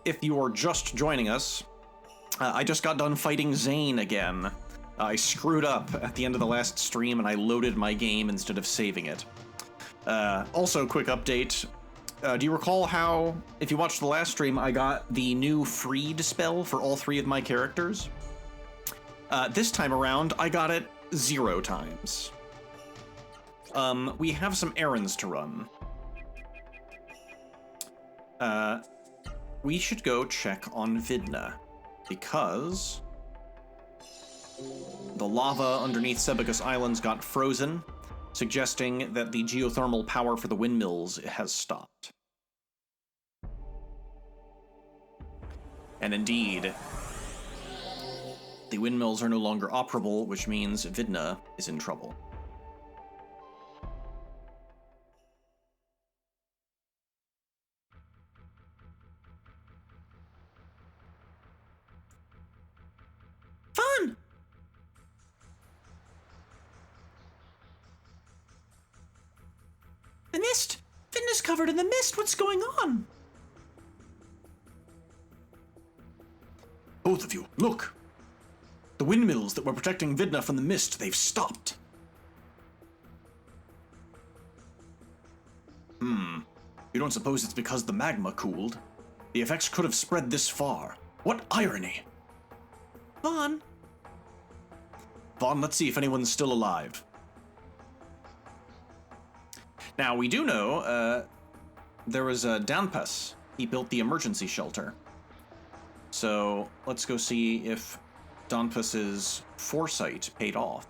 if you are just joining us, I just got done fighting Zane again. I screwed up at the end of the last stream and I loaded my game instead of saving it. Also, quick update. Do you recall how, if you watched the last stream, I got the new freed spell for all 3 of my characters? This time around, I got it 0 times. We have some errands to run. We should go check on Vidna, because the lava underneath Sebicus Islands got frozen, suggesting that the geothermal power for the windmills has stopped. And indeed, the windmills are no longer operable, which means Vidna is in trouble. Fun! The mist! Vidna's covered in the mist! What's going on? Both of you, look! The windmills that were protecting Vidna from the mist, they've stopped. You don't suppose it's because the magma cooled? The effects could have spread this far. What irony! Vaughn, let's see if anyone's still alive. Now, we do know, there was a Danpas. He built the emergency shelter. So, let's go see if Danpas's foresight paid off.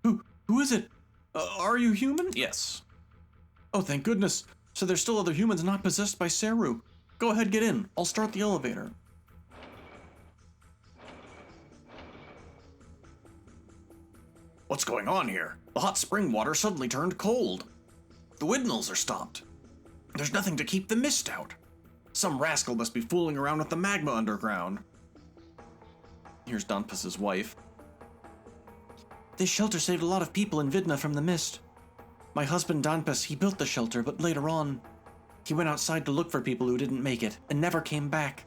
Who is it? Are you human? Yes. Oh, thank goodness. So there's still other humans not possessed by Seru. Go ahead, get in. I'll start the elevator. What's going on here? The hot spring water suddenly turned cold. The windmills are stopped. There's nothing to keep the mist out. Some rascal must be fooling around with the magma underground. Here's Danpas's wife. This shelter saved a lot of people in Vidna from the mist. My husband Danpas, he built the shelter, but later on, he went outside to look for people who didn't make it, and never came back.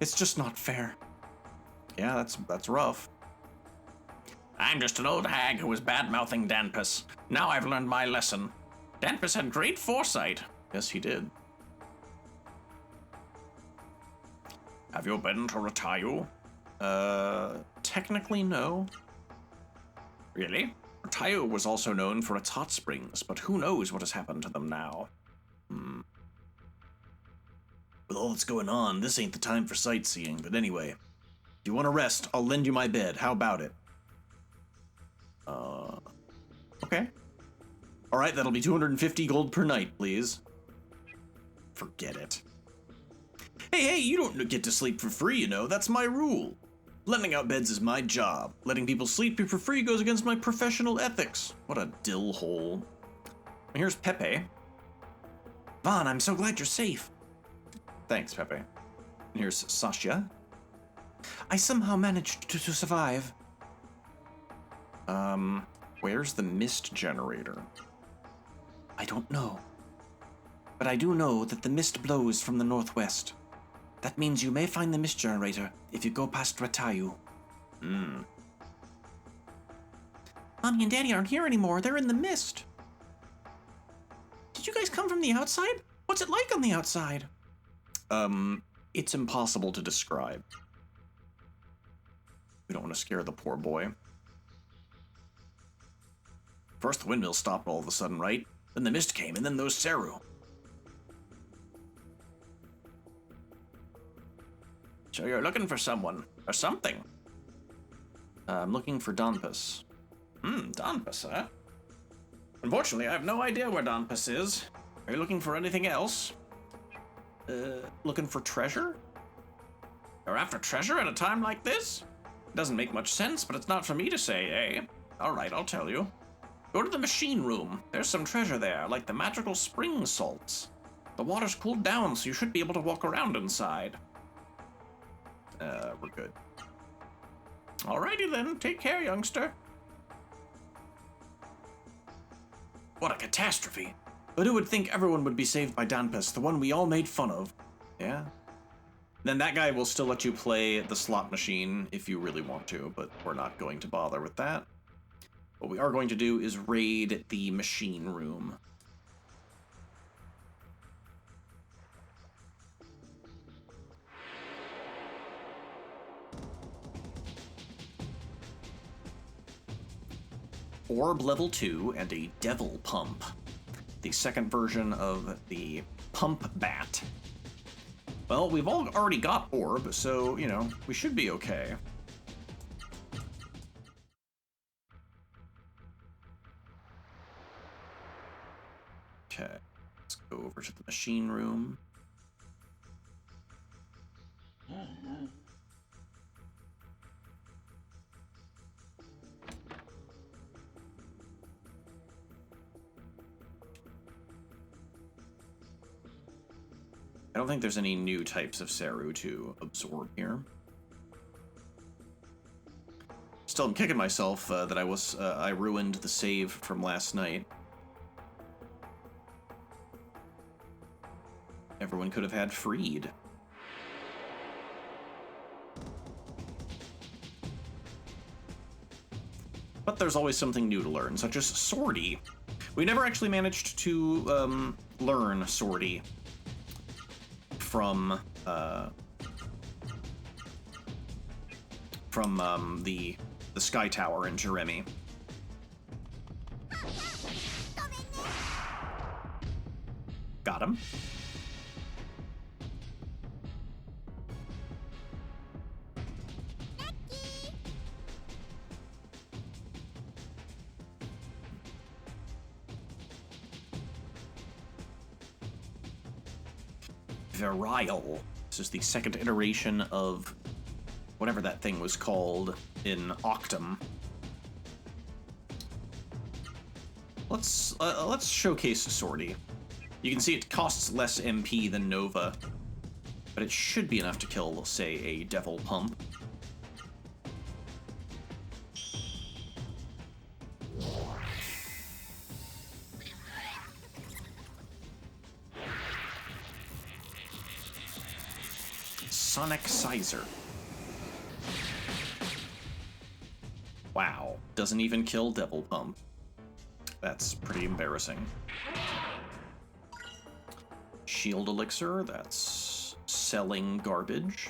It's just not fair. Yeah, that's rough. I'm just an old hag who was bad-mouthing Danpas. Now I've learned my lesson. Danpas had great foresight. Yes, he did. Have you been to Ratayu? Technically no. Really? Ratayu was also known for its hot springs, but who knows what has happened to them now. With all that's going on, this ain't the time for sightseeing, but anyway. If you want to rest, I'll lend you my bed. How about it? Okay. Alright, that'll be 250 gold per night, please. Forget it. Hey, you don't get to sleep for free, you know. That's my rule. Lending out beds is my job. Letting people sleep for free goes against my professional ethics. What a dill hole. Here's Pepe. Vaughn, I'm so glad you're safe. Thanks, Pepe. And here's Sasha. I somehow managed to survive. Where's the mist generator? I don't know. But I do know that the mist blows from the northwest. That means you may find the mist generator if you go past Ratayu. Mommy and Daddy aren't here anymore. They're in the mist. Did you guys come from the outside? What's it like on the outside? It's impossible to describe. We don't want to scare the poor boy. First the windmill stopped all of a sudden, right? Then the mist came, and then those Seru. So you're looking for someone, or something. I'm looking for Danpas. Danpas, huh? Unfortunately, I have no idea where Danpas is. Are you looking for anything else? Looking for treasure? You're after treasure at a time like this? Doesn't make much sense, but it's not for me to say, eh? Alright, I'll tell you. Go to the machine room. There's some treasure there, like the magical spring salts. The water's cooled down, so you should be able to walk around inside. We're good. Alrighty then, take care, youngster. What a catastrophe. But who would think everyone would be saved by Danpus, the one we all made fun of? Yeah. Then that guy will still let you play the slot machine if you really want to, but we're not going to bother with that. What we are going to do is raid the machine room. Orb level 2 and a devil pump. The second version of the pump bat. Well, we've all already got orb, so, you know, we should be okay. Okay, let's go over to the machine room. I don't think there's any new types of Saru to absorb here. Still, I'm kicking myself that I ruined the save from last night. Everyone could have had freed. But there's always something new to learn, such as Swordy. We never actually managed to learn Swordy from the Sky Tower in Jeremy. Got him. Virile. This is the second iteration of whatever that thing was called in Octum. Let's showcase Swordy. You can see it costs less MP than Nova, but it should be enough to kill, say, a Devil Pump. Sonic Sizer. Wow, doesn't even kill Devil Pump. That's pretty embarrassing. Shield Elixir, that's selling garbage.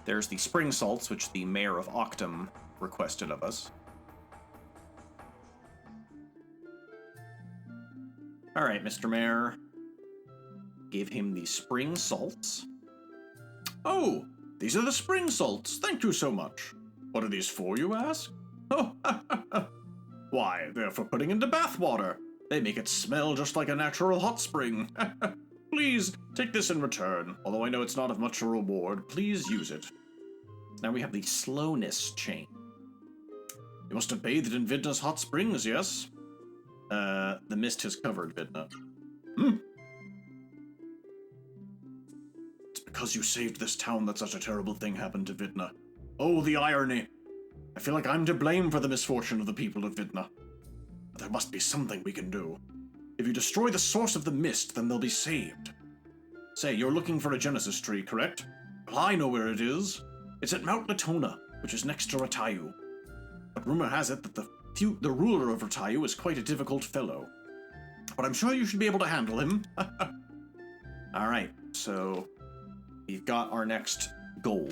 There's the Spring Salts, which the Mayor of Octum requested of us. Alright, Mr. Mayor. Give him the Spring Salts. Oh, these are the Spring Salts. Thank you so much. What are these for, you ask? Oh, why, they're for putting into bath water. They make it smell just like a natural hot spring. Please, take this in return. Although I know it's not of much a reward, please use it. Now we have the Slowness Chain. You must have bathed in Vidna's hot springs, yes? The mist has covered Vidna. It's because you saved this town that such a terrible thing happened to Vidna. Oh, the irony. I feel like I'm to blame for the misfortune of the people of Vidna. But there must be something we can do. If you destroy the source of the mist, then they'll be saved. Say, you're looking for a Genesis tree, correct? Well, I know where it is. It's at Mount Letona, which is next to Ratayu. But rumor has it that the ruler of Ratayu is quite a difficult fellow. But I'm sure you should be able to handle him. Alright, so we've got our next goal.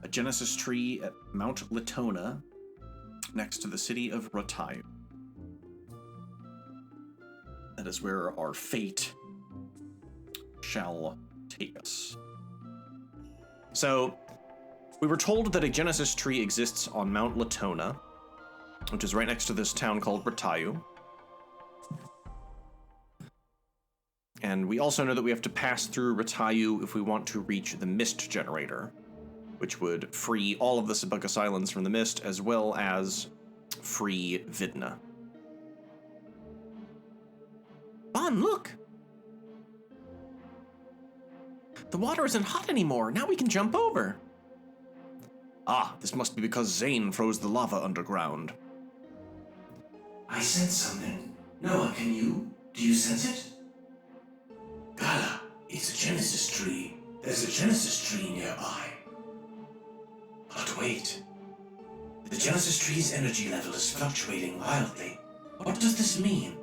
A Genesis tree at Mount Letona, next to the city of Ratayu. That is where our fate shall take us. So, we were told that a Genesis tree exists on Mount Letona, which is right next to this town called Ratayu. And we also know that we have to pass through Ratayu if we want to reach the mist generator, which would free all of the Sabucus Islands from the mist, as well as free Vidna. Bon, look! The water isn't hot anymore. Now we can jump over. Ah, this must be because Zane froze the lava underground. I sense something. Noah, can you? Do you sense it? Gala, it's a Genesis tree. There's a Genesis tree nearby. But wait. The Genesis tree's energy level is fluctuating wildly. What does this mean?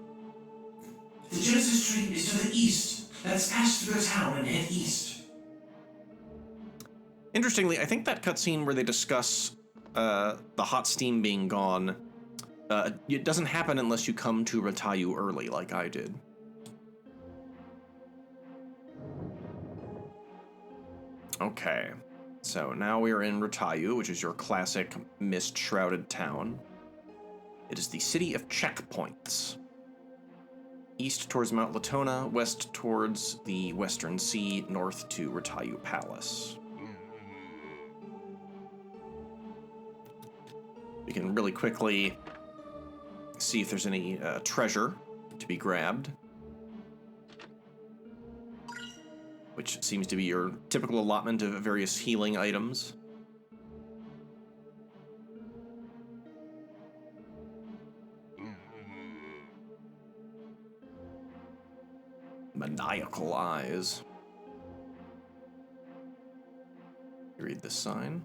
The Genesis tree is to the east. Let's pass through the town and head east. Interestingly, I think that cutscene where they discuss the hot steam being gone, it doesn't happen unless you come to Ratayu early, like I did. Okay, so now we are in Ratayu, which is your classic mist-shrouded town. It is the city of checkpoints. East towards Mount Letona, west towards the Western Sea, north to Ratayu Palace. We can really quickly see if there's any treasure to be grabbed, which seems to be your typical allotment of various healing items. Maniacal eyes. You read this sign.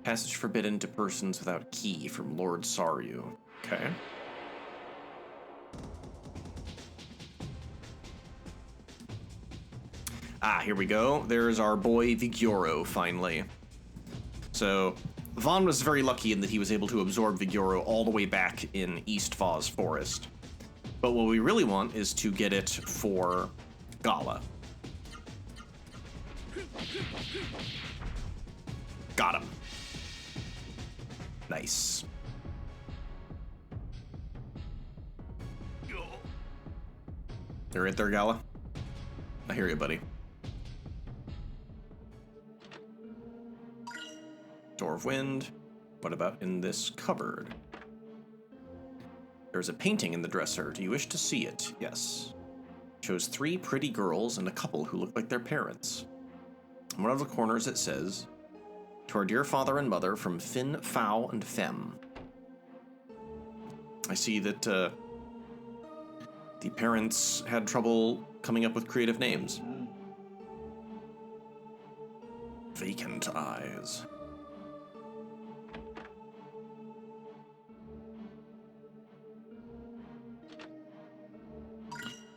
Passage forbidden to persons without key from Lord Saryu. Okay. Ah, here we go. There's our boy Vigoro, finally. So, Vaughn was very lucky in that he was able to absorb Vigoro all the way back in East Foz Forest. But what we really want is to get it for Gala. Got him. Nice. You're right there, Gala? I hear you, buddy. Door of Wind. What about in this cupboard? There's a painting in the dresser. Do you wish to see it? Yes. Shows 3 pretty girls and a couple who look like their parents. In one of the corners it says, "To our dear father and mother from Fin, Fow, and Fem." I see that the parents had trouble coming up with creative names. Vacant eyes.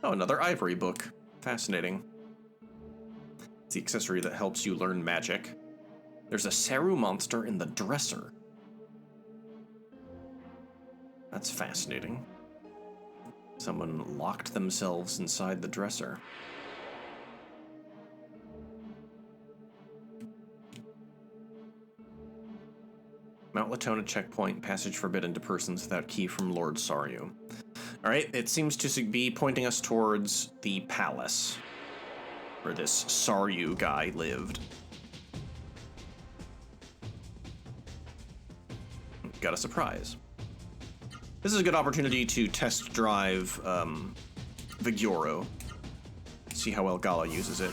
Oh, another ivory book. Fascinating. It's the accessory that helps you learn magic. There's a Saru monster in the dresser. That's fascinating. Someone locked themselves inside the dresser. Mount Letona checkpoint, passage forbidden to persons without key from Lord Saryu. Alright, it seems to be pointing us towards the palace, where this Saryu guy lived. Got a surprise. This is a good opportunity to test drive Vigoro. See how well Gala uses it.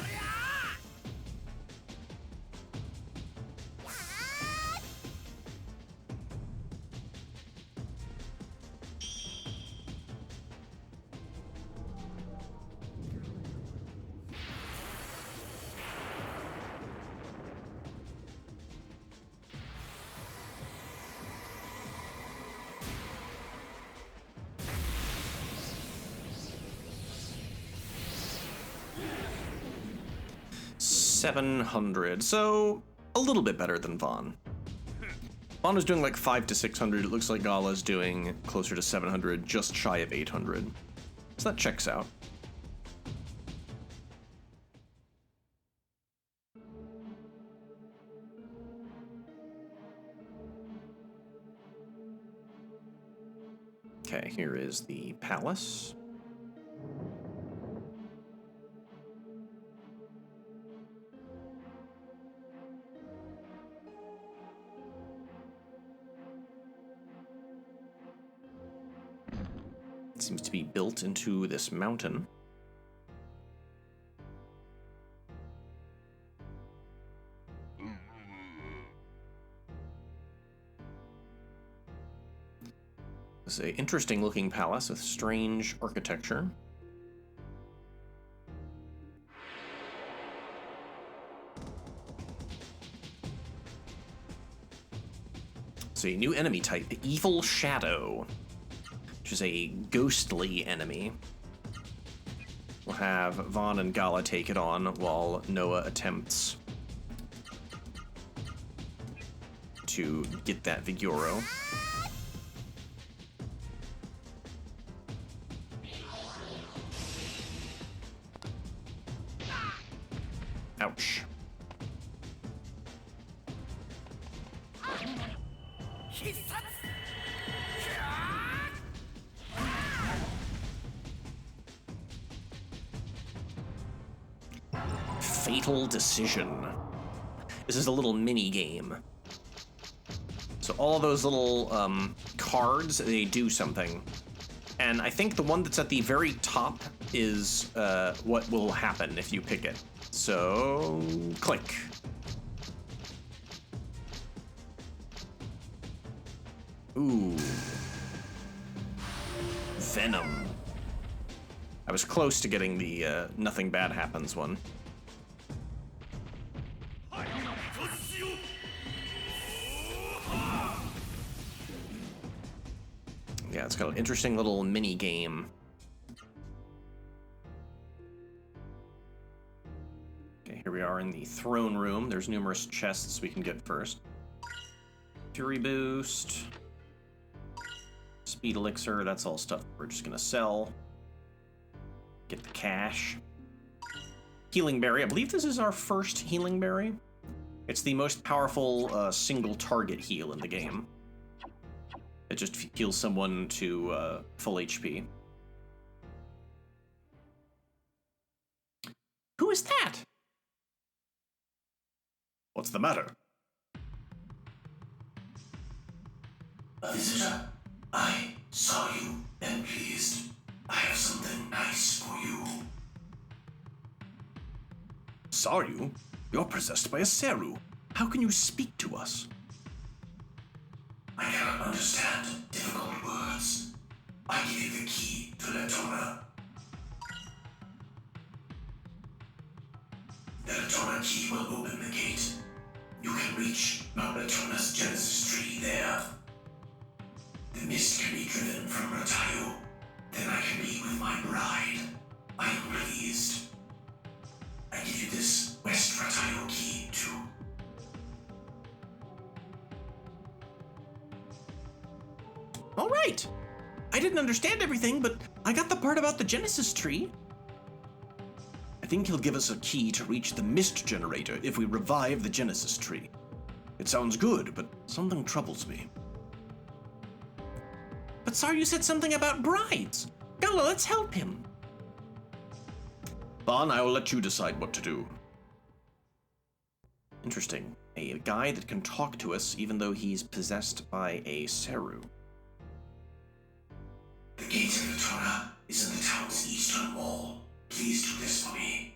$700, so a little bit better than Vaughn. Vaughn was doing like 500 to 600. It looks like Gala's doing closer to 700, just shy of 800. So that checks out. Okay, here is the palace. Seems to be built into this mountain. This is an interesting looking palace with strange architecture. It's a new enemy type, the Evil Shadow, which is a ghostly enemy. We'll have Vaughn and Gala take it on while Noah attempts to get that Vigoro. Ouch. Fatal Decision. This is a little mini game. So all those little cards, they do something. And I think the one that's at the very top is what will happen if you pick it. So, click. Ooh. Venom. I was close to getting the nothing bad happens one. Yeah, it's got an interesting little mini game. Okay, here we are in the throne room. There's numerous chests we can get first. Fury boost. Speed elixir, that's all stuff we're just gonna sell. Get the cash. Healing berry, I believe this is our first healing berry. It's the most powerful single target heal in the game. It just heals someone to full HP. Who is that? What's the matter? A visitor? I saw you and pleased. I have something nice for you. Saw you? You're possessed by a Seru. How can you speak to us? I cannot understand difficult words. I give you the key to Letona. The Letona key will open the gate. You can reach Mount Letona's Genesis tree there. The mist can be driven from Ratayu. Then I can be with my bride. I am pleased. I give you this West Ratayu key too. All right. I didn't understand everything, but I got the part about the Genesis tree. I think he'll give us a key to reach the mist generator if we revive the Genesis tree. It sounds good, but something troubles me. But Sar, you said something about brides. Gala, let's help him. Vaughn, I will let you decide what to do. Interesting. A guy that can talk to us even though he's possessed by a Seru. The gate to Letona is in the town's eastern wall. Please do this for me.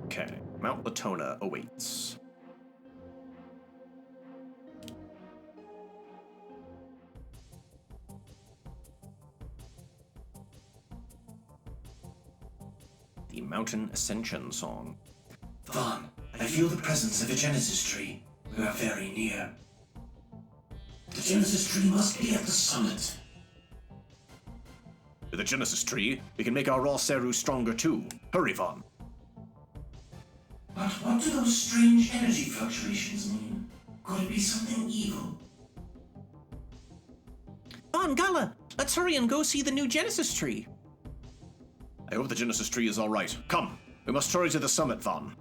Okay, Mount Letona awaits. The Mountain Ascension Song. Vaughn, I feel the presence of a Genesis tree. We are very near. The Genesis tree must be at the summit. With the Genesis tree, we can make our raw Seru stronger too. Hurry, Vaughn. But what do those strange energy fluctuations mean? Could it be something evil? Vaughn, Gala, let's hurry and go see the new Genesis tree. I hope the Genesis tree is all right. Come, we must hurry to the summit, Vaughn.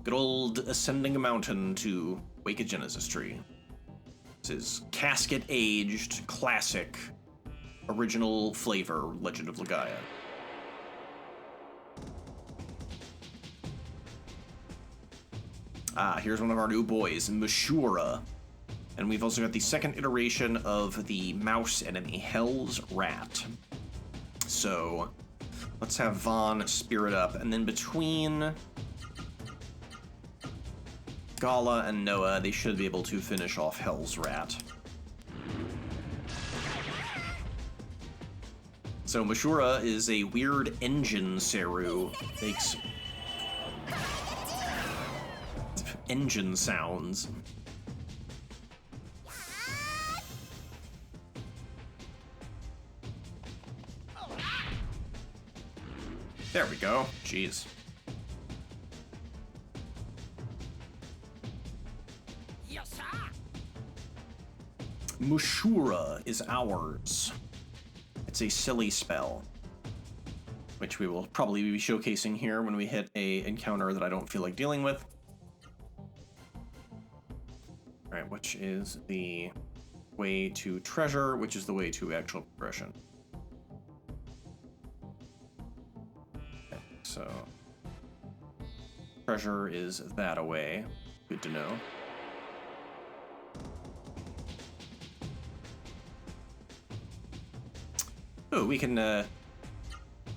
Good old ascending a mountain to wake a Genesis tree. This is casket-aged, classic, original flavor Legend of Legaia. Ah, here's one of our new boys, Mashura. And we've also got the second iteration of the mouse enemy, Hell's Rat. So, let's have Vaughn spirit up, and then between Gala and Noah, they should be able to finish off Hell's Rat. So Mashura is a weird engine Seru. Makes engine sounds. There we go. Jeez. Mushura is ours. It's a silly spell, which we will probably be showcasing here when we hit a encounter that I don't feel like dealing with. Alright, which is the way to treasure, which is the way to actual progression. Okay, so treasure is that away. Good to know. Oh, we can,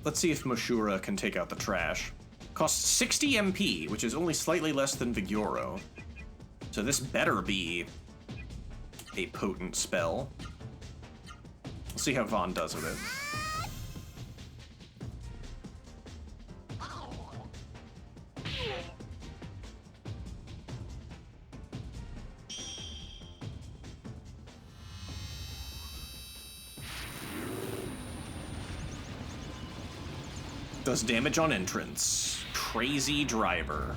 let's see if Moshura can take out the trash. Costs 60 MP, which is only slightly less than Vigoro. So this better be a potent spell. We'll see how Vaughn does with it. Does damage on entrance. Crazy driver.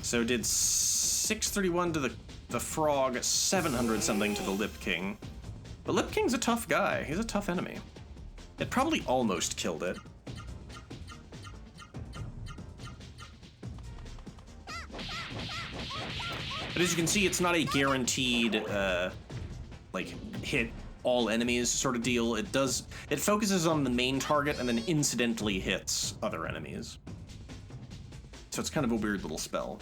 So did 631 to the frog, 700 something to the Lip King. But Lip King's a tough guy. He's a tough enemy. It probably almost killed it. But as you can see, it's not a guaranteed, like, hit all enemies sort of deal. It focuses on the main target and then incidentally hits other enemies. So it's kind of a weird little spell.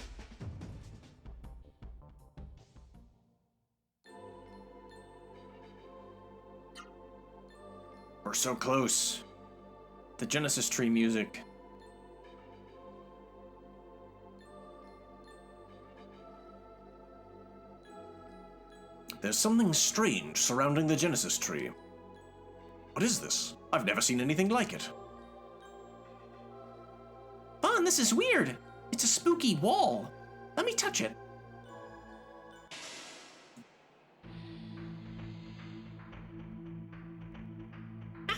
We're so close. The Genesis Tree music. There's something strange surrounding the Genesis Tree. What is this? I've never seen anything like it. Vaughn, this is weird. It's a spooky wall. Let me touch it.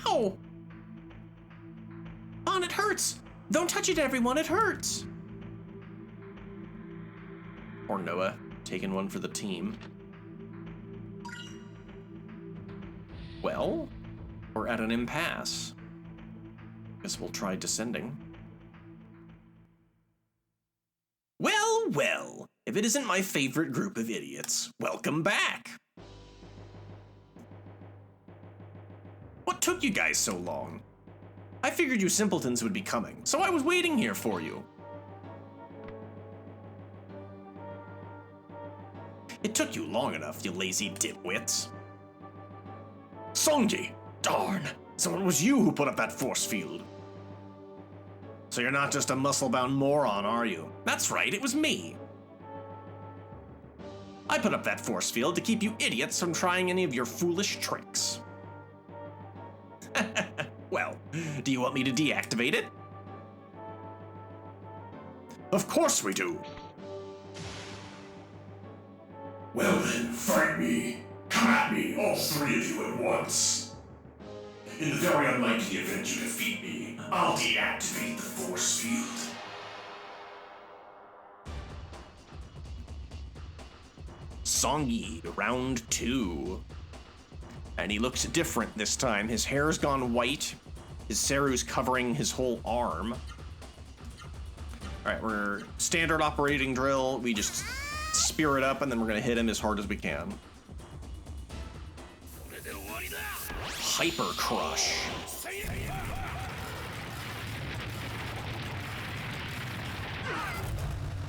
Ow! Vaughn, it hurts. Don't touch it, everyone. It hurts. Or Noah, taking one for the team. Well, we're at an impasse. Guess we'll try descending. Well, well, if it isn't my favorite group of idiots, welcome back. What took you guys so long? I figured you simpletons would be coming, so I was waiting here for you. It took you long enough, you lazy dipwits. Songi! Darn! So it was you who put up that force field. So you're not just a muscle-bound moron, are you? That's right, it was me. I put up that force field to keep you idiots from trying any of your foolish tricks. Well, do you want me to deactivate it? Of course we do. Well then, fight me. Come at me, all three of you at once. In the very unlikely event you defeat me, I'll deactivate the force field. Songi, round 2. And he looks different this time. His hair's gone white. His Seru's covering his whole arm. Alright, we're standard operating drill. We just spear it up and then we're gonna hit him as hard as we can. Hyper Crush.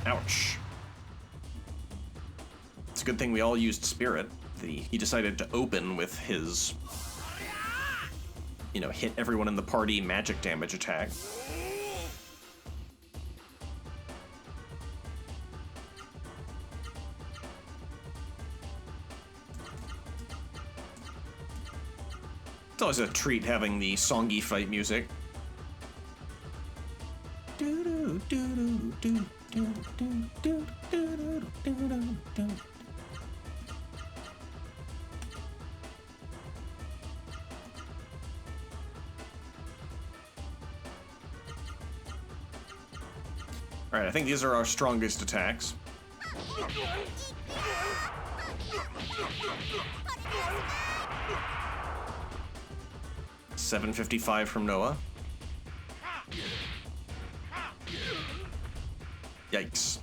Ouch. It's a good thing we all used Spirit. He decided to open with his you know, hit everyone in the party magic damage attack. It's always a treat having the songy fight music. Alright, I think these are our strongest attacks. $755 from Noah. Yikes.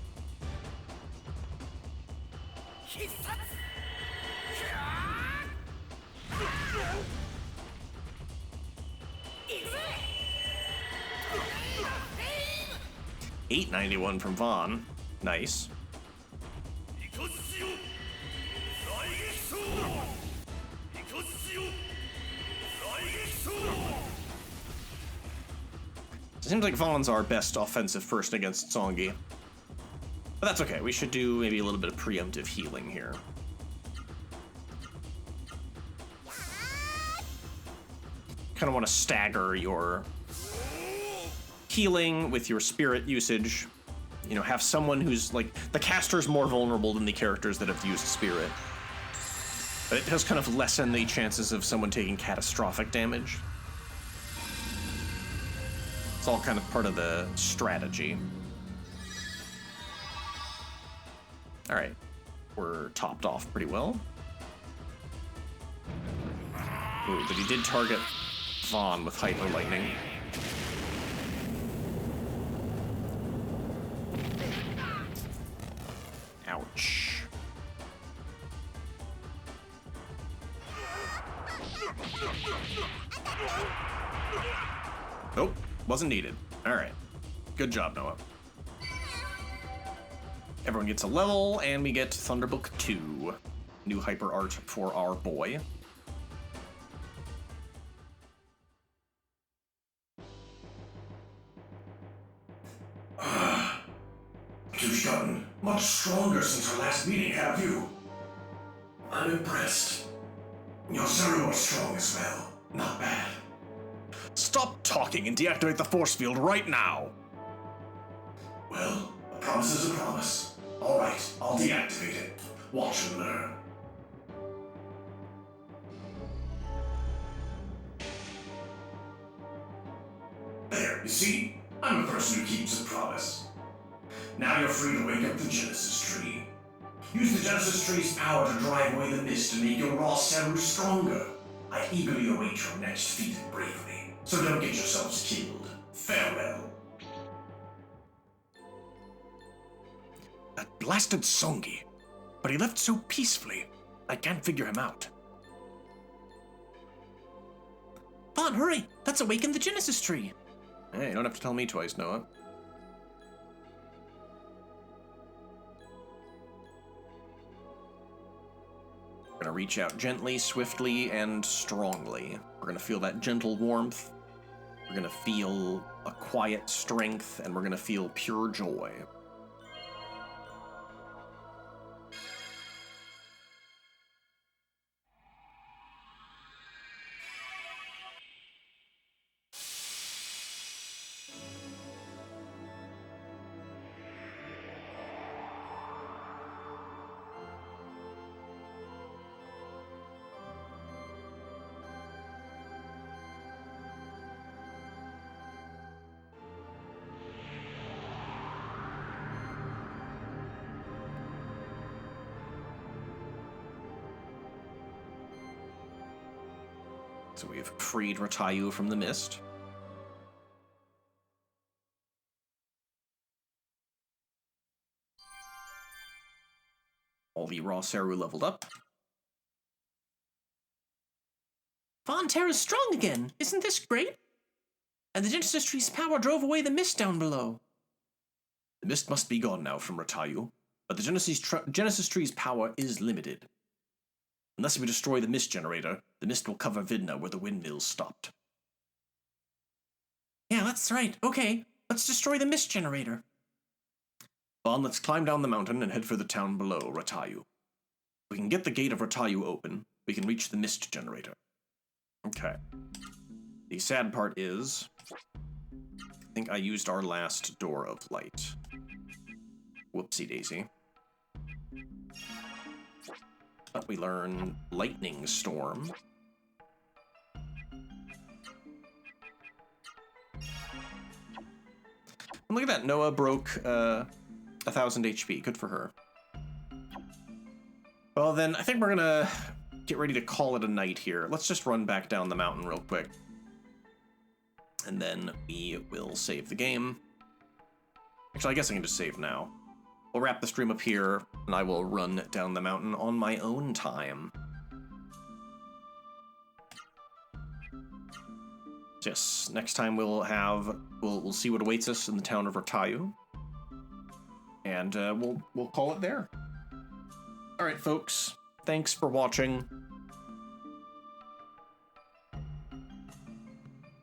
$891 from Vaughn. Nice. It seems like Vaughn's our best offensive person against Songi. But that's okay, we should do maybe a little bit of preemptive healing here. Kind of want to stagger your healing with your spirit usage. You know, have someone who's, like, the caster's more vulnerable than the characters that have used spirit. But it does kind of lessen the chances of someone taking catastrophic damage. It's all kind of part of the strategy. Alright, we're topped off pretty well. Ooh, but he did target Vaughn with Hyper Lightning. Ouch. Nope, wasn't needed. Alright, good job, Noah. Everyone gets a level, and we get Thunderbook 2. New hyper art for our boy. You've gotten much stronger since our last meeting, have you? I'm impressed. Your Zero are strong as well. Not bad. Stop talking and deactivate the force field right now! Well, a promise is a promise. Alright, I'll deactivate it. Watch and learn. There, you see? I'm a person who keeps a promise. Now you're free to wake up the Genesis Tree. Use the Genesis Tree's power to drive away the mist and make your raw Seru stronger. I eagerly await your next feat of bravery, so don't get yourselves killed. Farewell. That blasted Songi. But he left so peacefully. I can't figure him out. Vaughn, hurry! Let's awaken the Genesis Tree! Hey, you don't have to tell me twice, Noah. We're gonna reach out gently, swiftly, and strongly. We're gonna feel that gentle warmth. We're gonna feel a quiet strength, and we're gonna feel pure joy. So we've freed Ratayu from the mist. All the raw Seru leveled up. Vaughn Terra's strong again! Isn't this great? And the Genesis Tree's power drove away the mist down below. The mist must be gone now from Ratayu, but the Genesis Tree's power is limited. Unless we destroy the mist generator, the mist will cover Vidna where the windmills stopped. Yeah, that's right. Okay, let's destroy the mist generator. Bon, let's climb down the mountain and head for the town below, Ratayu. If we can get the gate of Ratayu open, we can reach the mist generator. Okay. The sad part is, I think I used our last door of light. Whoopsie daisy. But we learn Lightning Storm. And look at that, Noah broke 1,000 HP. Good for her. Well then, I think we're gonna get ready to call it a night here. Let's just run back down the mountain real quick. And then we will save the game. Actually, I guess I can just save now. We'll wrap the stream up here, and I will run down the mountain on my own time. Yes, next time we'll see what awaits us in the town of Ratayu. And we'll call it there. All right, folks. Thanks for watching.